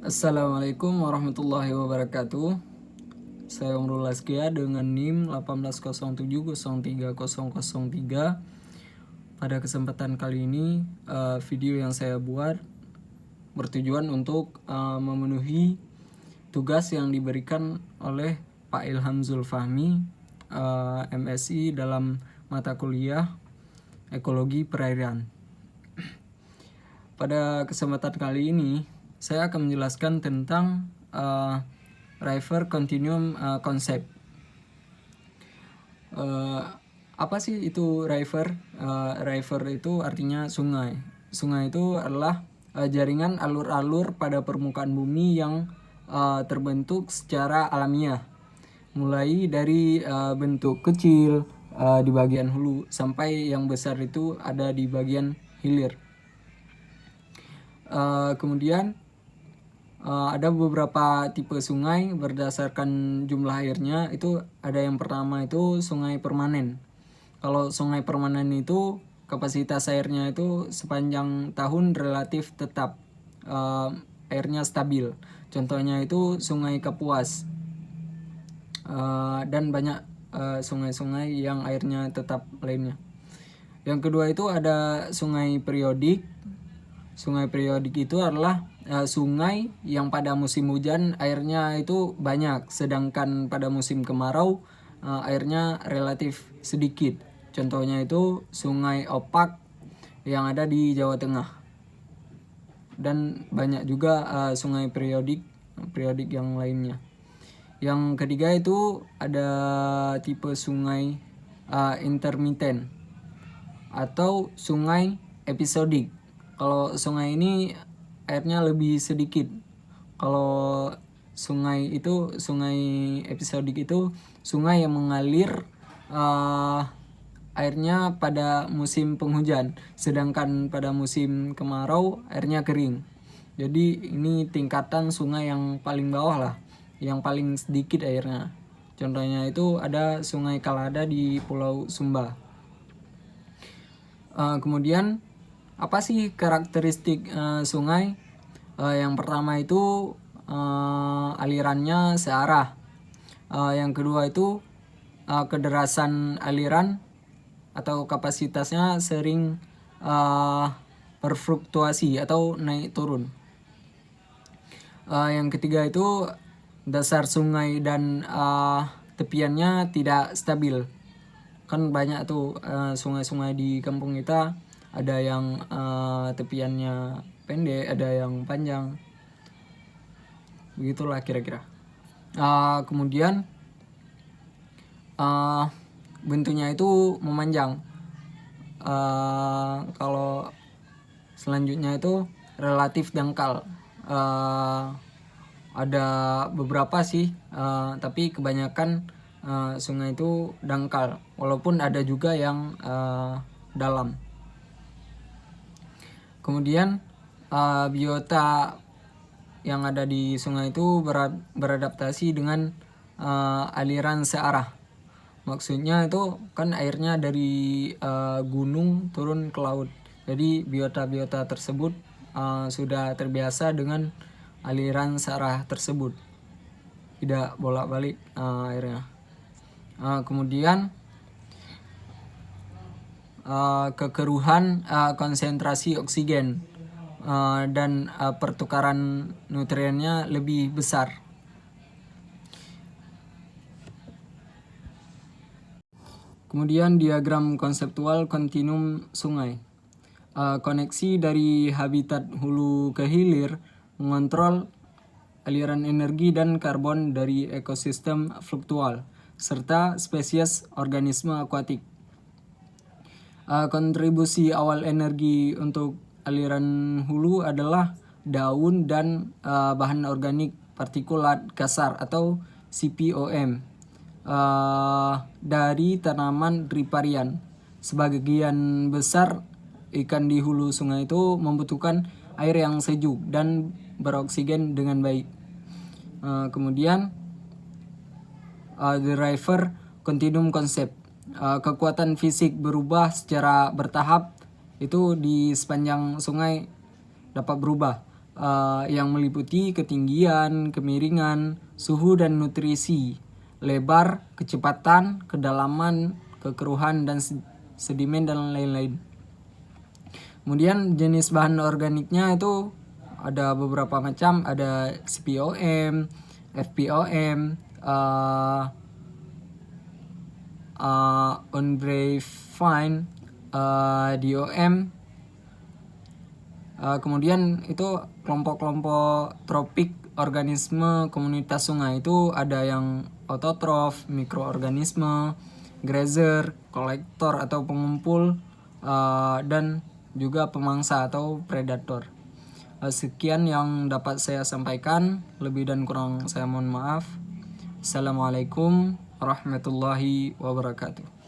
Assalamualaikum warahmatullahi wabarakatuh. Saya Umrul Laskia dengan NIM 1807030003. Pada kesempatan kali ini, video yang saya buat bertujuan untuk memenuhi tugas yang diberikan oleh Pak Ilham Zulfahmi, MSI, dalam mata kuliah Ekologi Perairan. Pada kesempatan kali ini, saya akan menjelaskan tentang river continuum concept. Apa sih itu river? River itu artinya sungai. Sungai itu adalah jaringan alur-alur pada permukaan bumi yang terbentuk secara alamiah, mulai dari bentuk kecil di bagian hulu sampai yang besar itu ada di bagian hilir. Kemudian ada beberapa tipe sungai berdasarkan jumlah airnya. Itu ada yang pertama itu sungai permanen. Kalau sungai permanen itu kapasitas airnya itu sepanjang tahun relatif tetap, airnya stabil. Contohnya itu Sungai Kapuas, dan banyak sungai-sungai yang airnya tetap lainnya. Yang kedua itu ada sungai periodik. Sungai periodik itu adalah sungai yang pada musim hujan airnya itu banyak, sedangkan pada musim kemarau airnya relatif sedikit. Contohnya itu Sungai Opak yang ada di Jawa Tengah. Dan banyak juga sungai periodik yang lainnya. Yang ketiga itu ada tipe sungai intermittent atau sungai episodik. Kalau sungai ini airnya lebih sedikit. Kalau sungai episodik itu sungai yang mengalir airnya pada musim penghujan, sedangkan pada musim kemarau airnya kering. Jadi ini tingkatan sungai yang paling bawah lah, yang paling sedikit airnya. Contohnya itu ada Sungai Kalada di Pulau Sumba. Kemudian apa sih karakteristik sungai? Yang pertama itu alirannya searah. Yang kedua itu kederasan aliran atau kapasitasnya sering berfluktuasi atau naik turun. Yang ketiga itu dasar sungai dan tepiannya tidak stabil. Kan banyak tuh sungai-sungai di kampung kita, ada yang tepiannya pendek, ada yang panjang, begitulah kira-kira. Kemudian bentuknya itu memanjang. Kalau selanjutnya itu relatif dangkal. Ada beberapa sih, tapi kebanyakan sungai itu dangkal, walaupun ada juga yang dalam. Kemudian biota yang ada di sungai itu beradaptasi dengan aliran searah. Maksudnya itu kan airnya dari gunung turun ke laut. Jadi biota-biota tersebut sudah terbiasa dengan aliran searah tersebut, tidak bolak-balik airnya. Kemudian kekeruhan konsentrasi oksigen dan pertukaran nutriennya lebih besar. Kemudian diagram konseptual kontinum sungai. Koneksi dari habitat hulu ke hilir mengontrol aliran energi dan karbon dari ekosistem fluktual serta spesies organisme akuatik. Kontribusi awal energi untuk aliran hulu adalah daun dan bahan organik partikulat kasar atau CPOM dari tanaman riparian. Sebagian besar ikan di hulu sungai itu membutuhkan air yang sejuk dan beroksigen dengan baik. Kemudian the river continuum concept. Kekuatan fisik berubah secara bertahap itu di sepanjang sungai dapat berubah. yang meliputi ketinggian, kemiringan, suhu dan nutrisi, lebar, kecepatan, kedalaman, kekeruhan dan sedimen dan lain-lain. Kemudian jenis bahan organiknya itu ada beberapa macam, ada CPOM, FPOM, unbrafine, DOM. Kemudian itu kelompok-kelompok tropik organisme komunitas sungai itu ada yang autotrof, mikroorganisme, grazer, kolektor atau pengumpul, dan juga pemangsa atau predator. Sekian yang dapat saya sampaikan, lebih dan kurang saya mohon maaf. Assalamualaikum warahmatullahi wabarakatuh.